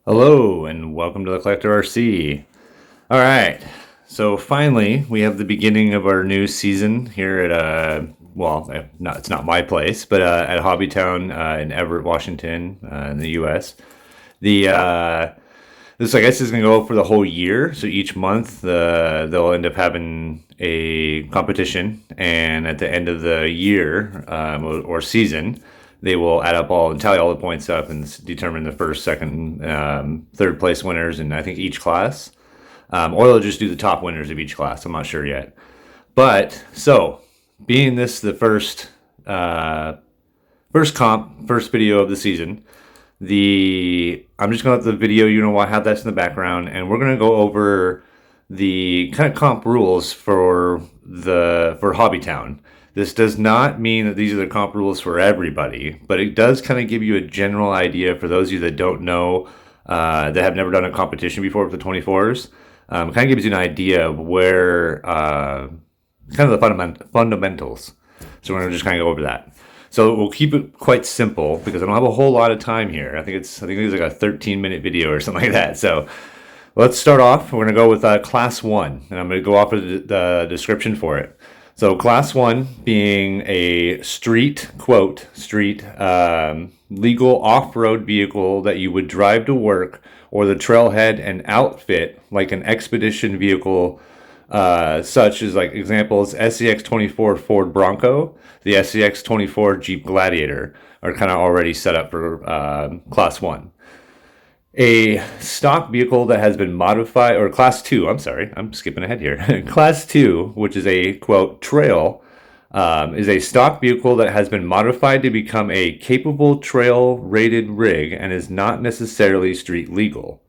Hello and welcome to the Collector RC. All right, so finally we have the beginning of our new season here at it's not my place, but at Hobbytown in Everett, Washington, in the U.S. The This, I guess, is going to go for the whole year. So each month they'll end up having a competition, and at the end of the year or season, they will add up all and tally all the points up and determine the first, second, third place winners in I think each class, or they'll just do the top winners of each class. I'm not sure yet. But so, being this the first first video of the season, I'm just gonna let the video have that's in the background, and we're gonna go over the kind of comp rules for Hobbytown. This does not mean that these are the comp rules for everybody, but it does kind of give you a general idea for those of you that don't know, that have never done a competition before with the 24s. Kind of gives you an idea of where, kind of the fundamentals. So we're going to just kind of go over that. So we'll keep it quite simple because I don't have a whole lot of time here. I think it's like a 13-minute video or something like that. So let's start off. We're going to go with Class 1, and I'm going to go off of the description for it. So Class 1 being a street legal off-road vehicle that you would drive to work, or the trailhead and outfit like an expedition vehicle, such as like examples SCX-24 Ford Bronco, the SCX-24 Jeep Gladiator are kind of already set up for Class 1. A stock vehicle that has been modified, or Class 2, I'm sorry, I'm skipping ahead here. Class 2, which is a, quote, trail, is a stock vehicle that has been modified to become a capable trail-rated rig and is not necessarily street legal.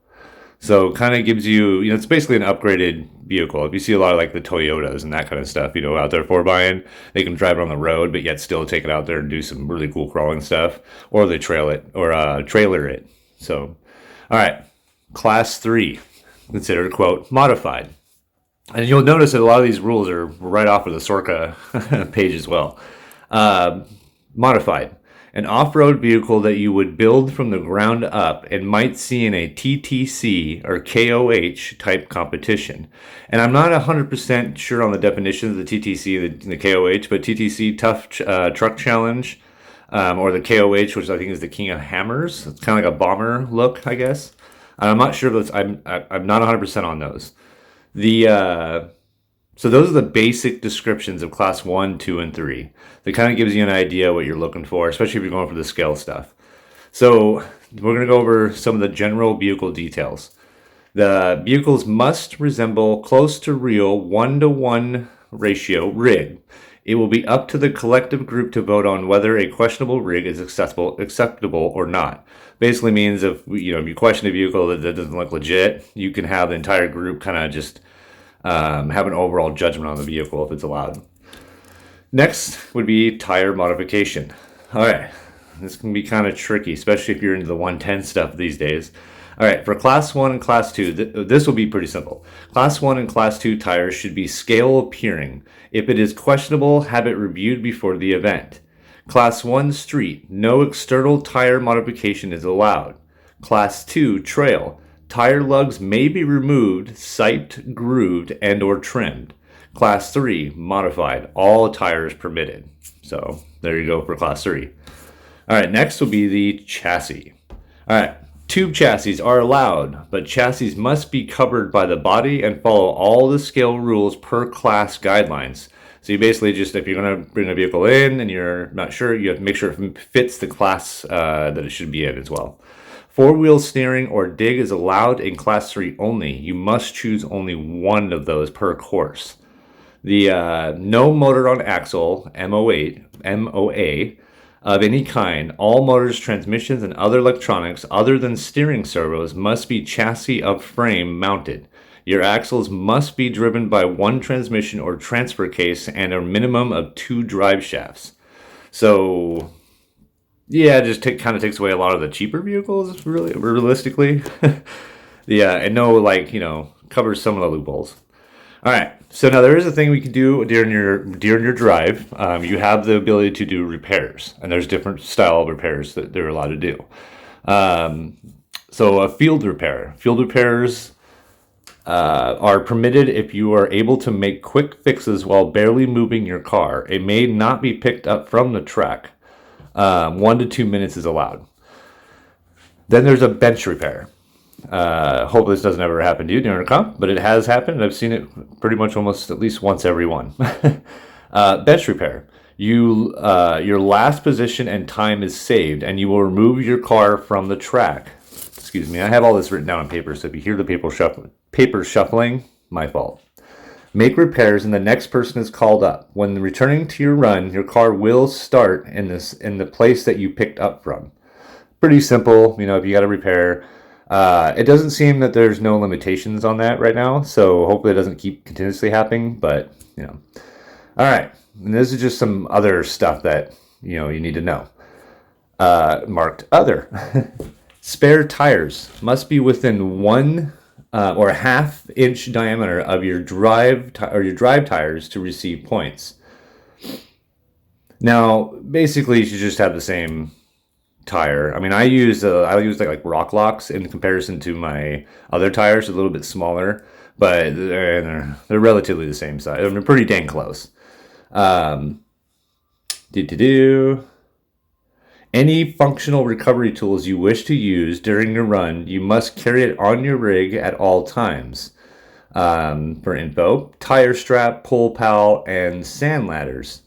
So kind of gives you, it's basically an upgraded vehicle. If you see a lot of like the Toyotas and that kind of stuff, out there for buying, they can drive it on the road, but yet still take it out there and do some really cool crawling stuff, or they trailer it. So, all right, Class 3, considered, quote, modified. And you'll notice that a lot of these rules are right off of the SORCA page as well. Modified, an off-road vehicle that you would build from the ground up and might see in a TTC or KOH type competition. And I'm not 100% sure on the definition of the TTC and the KOH, but TTC, Tough Truck Challenge, or the KOH, which I think is the King of Hammers. It's kind of like a bomber look, I guess. I'm not sure if I'm not 100% on those. So those are the basic descriptions of Class 1, 2, and 3. That kind of gives you an idea what you're looking for, especially if you're going for the scale stuff. So we're going to go over some of the general vehicle details. The vehicles must resemble close to real 1-to-1 ratio rig. It will be up to the collective group to vote on whether a questionable rig is acceptable or not. Basically means if you question a vehicle that doesn't look legit, you can have the entire group kind of just have an overall judgment on the vehicle if it's allowed. Next would be tire modification. All right, this can be kind of tricky, especially if you're into the 110 stuff these days. All right, for Class 1 and Class 2, this will be pretty simple. Class 1 and Class 2 tires should be scale appearing. If it is questionable, have it reviewed before the event. Class 1 street, no external tire modification is allowed. Class 2 trail, tire lugs may be removed, siped, grooved, and or trimmed. Class 3 modified, all tires permitted. So there you go for Class 3. All right, next will be the chassis. All right. Tube chassis are allowed, but chassis must be covered by the body and follow all the scale rules per class guidelines. So you basically just, if you're going to bring a vehicle in and you're not sure, you have to make sure it fits the class that it should be in as well. Four-wheel steering or dig is allowed in Class 3 only. You must choose only one of those per course. The no motor on axle, MOA, of any kind, all motors, transmissions, and other electronics other than steering servos must be chassis of frame mounted. Your axles must be driven by one transmission or transfer case and a minimum of 2 drive shafts. So, yeah, it just kind of takes away a lot of the cheaper vehicles, really, realistically. Yeah, and covers some of the loopholes. All right, so now there is a thing we can do during your drive. You have the ability to do repairs, and there's different style of repairs that they're allowed to do. So a field repair. Field repairs are permitted if you are able to make quick fixes while barely moving your car. It may not be picked up from the track. 1 to 2 minutes is allowed. Then there's a bench repair. Hopefully this doesn't ever happen to you during a comp, but it has happened. I've seen it pretty much almost at least once every one. Bench repair. Your last position and time is saved, and you will remove your car from the track. Excuse me, I have all this written down on paper, so if you hear the paper shuffling, my fault. Make repairs and the next person is called up. When returning to your run, your car will start in the place that you picked up from. Pretty simple, if you got to repair. It doesn't seem that there's no limitations on that right now, so hopefully it doesn't keep continuously happening, but, All right, and this is just some other stuff that, you need to know. Marked other. Spare tires must be within 1 or a half-inch diameter of your drive tires to receive points. Now, basically, you should just have the same tire. I mean, I use like Rock Locks in comparison to my other tires, a little bit smaller, but they're relatively the same size. I mean, pretty dang close. Any functional recovery tools you wish to use during your run, you must carry it on your rig at all times. For info, tire strap, pull pal, and sand ladders.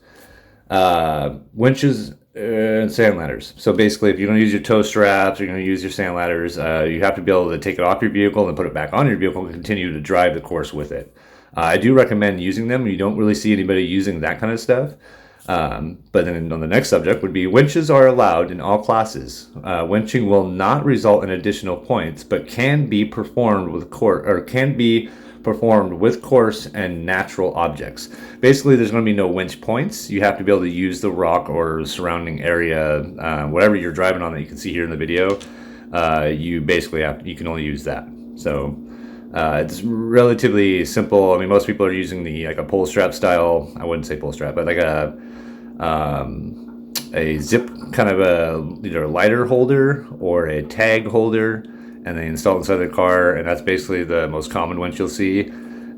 Winches and sand ladders. So basically, if you're going to use your tow straps, you're going to use your sand ladders, you have to be able to take it off your vehicle and put it back on your vehicle and continue to drive the course with it. I do recommend using them. You don't really see anybody using that kind of stuff. But then on the next subject would be winches are allowed in all classes. Winching will not result in additional points, but can be performed with coarse and natural objects. Basically, there's going to be no winch points. You have to be able to use the rock or surrounding area, whatever you're driving on that you can see here in the video. You can only use that. So it's relatively simple. I mean, most people are using like a pull strap style. I wouldn't say pull strap, but like a zip kind of either a lighter holder or a tag holder, and they install inside the car, and that's basically the most common winch you'll see.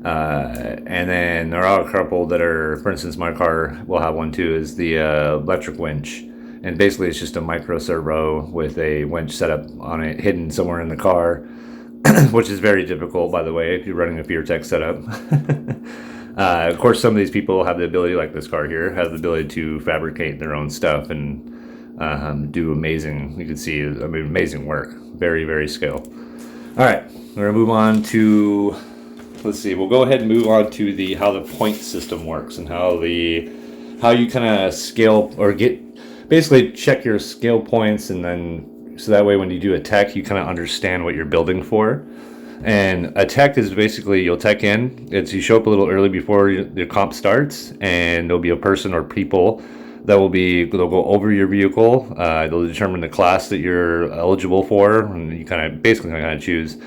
And then there are a couple that are, for instance, my car will have one too, is the electric winch. And basically it's just a micro servo with a winch set up on it, hidden somewhere in the car, which is very difficult, by the way, if you're running a PureTech setup. Of course, some of these people have the ability, like this car here, has the ability to fabricate their own stuff and do amazing, you can see, amazing work. Very, very skilled. All right, we're gonna move on to, we'll go ahead and move on to how the point system works and how you kind of scale or basically check your scale points, and then so that way when you do a tech, you kind of understand what you're building for. And a tech is basically, you'll tech in, you show up a little early before your comp starts, and there'll be a person or people they'll go over your vehicle. They'll determine the class that you're eligible for, and you kind of choose.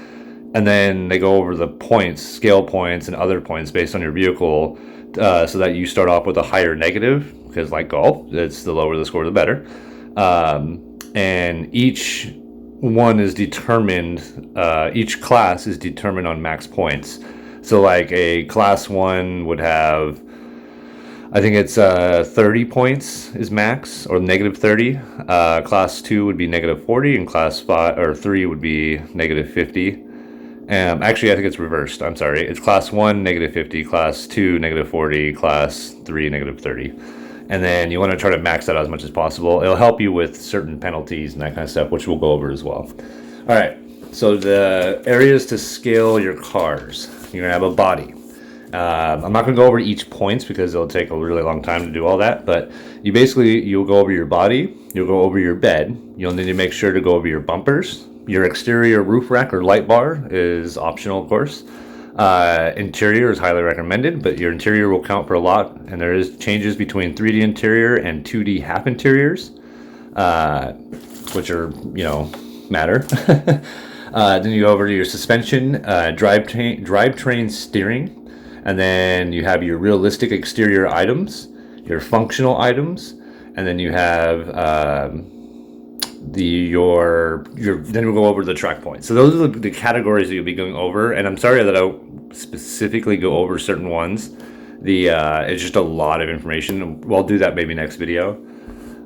And then they go over the points, scale points, and other points based on your vehicle, so that you start off with a higher negative, because like golf, it's the lower the score, the better. And each one is determined, each class is determined on max points. So like a class 1 would have, I think it's 30 points is max, or negative 30. Class 2 would be negative 40, and class 3 would be negative 50. Actually, I think it's reversed. I'm sorry. It's class 1, negative 50, class 2, negative 40, class 3, negative 30. And then you want to try to max that out as much as possible. It'll help you with certain penalties and that kind of stuff, which we'll go over as well. All right, so the areas to scale your cars. You're going to have a body. I'm not going to go over each points because it'll take a really long time to do all that, but you'll go over your body, you'll go over your bed, you'll need to make sure to go over your bumpers. Your exterior roof rack or light bar is optional, of course. Interior is highly recommended, but your interior will count for a lot, and there is changes between 3D interior and 2D half interiors, which are, matter. Then you go over to your suspension, drivetrain steering, and then you have your realistic exterior items, your functional items, and then you have then we'll go over the track points. So those are the categories that you'll be going over. And I'm sorry that I specifically go over certain ones. It's just a lot of information. We'll do that maybe next video.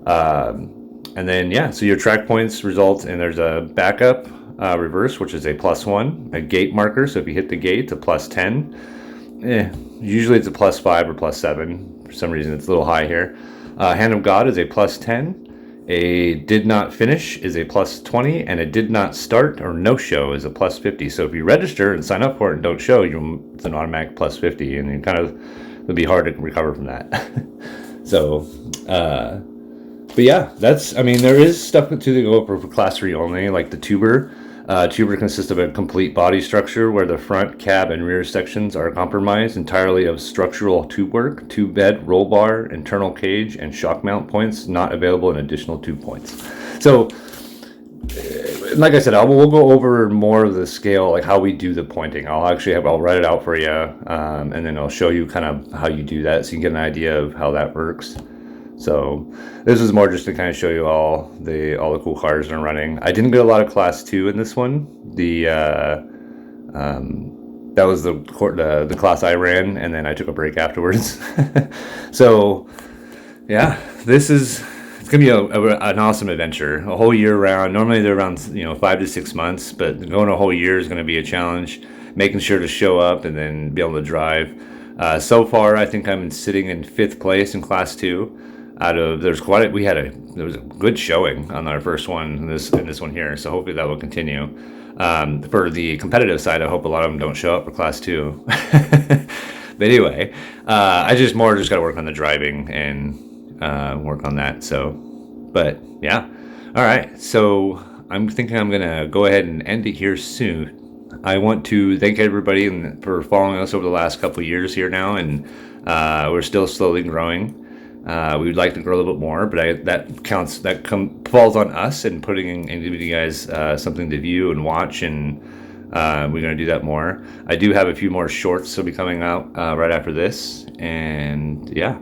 And then, so your track points result in there's a backup, reverse, which is a +1, a gate marker. So if you hit the gate, it's a +10. Usually it's a +5 or +7. For some reason, it's a little high here. Hand of God is a +10. A did not finish is a +20, and a did not start or no show is a +50. So if you register and sign up for it and don't show, it's an automatic +50, and it'll be hard to recover from that. So, but yeah, there is stuff to go over for class 3 only, like the tuber. Tuber consists of a complete body structure where the front, cab, and rear sections are compromised entirely of structural tube work, tube bed, roll bar, internal cage, and shock mount points not available in additional tube points. So, like I said, we'll go over more of the scale, like how we do the pointing. I'll write it out for you, and then I'll show you kind of how you do that so you can get an idea of how that works. So this is more just to kind of show you all the cool cars that are running. I didn't get a lot of class 2 in this one. That was the class I ran, and then I took a break afterwards. So yeah, it's gonna be an awesome adventure, a whole year round. Normally they're around 5 to 6 months, but going a whole year is going to be a challenge. Making sure to show up and then be able to drive. So far, I think I'm sitting in 5th place in class 2. There was a good showing on our first one in this one here, so hopefully that will continue. For the competitive side, I hope a lot of them don't show up for class 2. But anyway, I just got to work on the driving and work on that. So, but yeah, all right. So I'm thinking I'm gonna go ahead and end it here soon. I want to thank everybody for following us over the last couple of years here now, and we're still slowly growing. We would like to grow a little bit more, but that falls on us and giving you guys something to view and watch, and we're going to do that more. I do have a few more shorts that'll be coming out right after this, and yeah,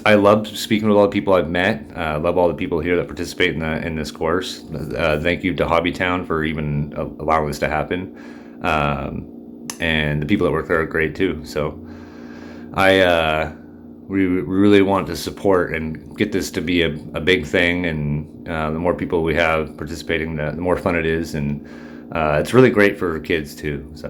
I love speaking with all the people I've met. I love all the people here that participate in this course. Thank you to Hobbytown for even allowing this to happen, and the people that work there are great too. So we really want to support and get this to be a big thing, and the more people we have participating, the more fun it is, and it's really great for kids too. So,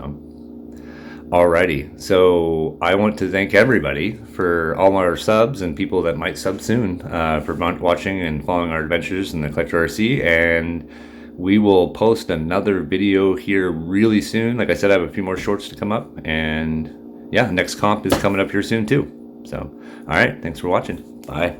alrighty. So I want to thank everybody for all our subs and people that might sub soon for watching and following our adventures in the P.N.W.T.R.C. And we will post another video here really soon. Like I said, I have a few more shorts to come up, and yeah, next comp is coming up here soon too. So, all right, thanks for watching. Bye.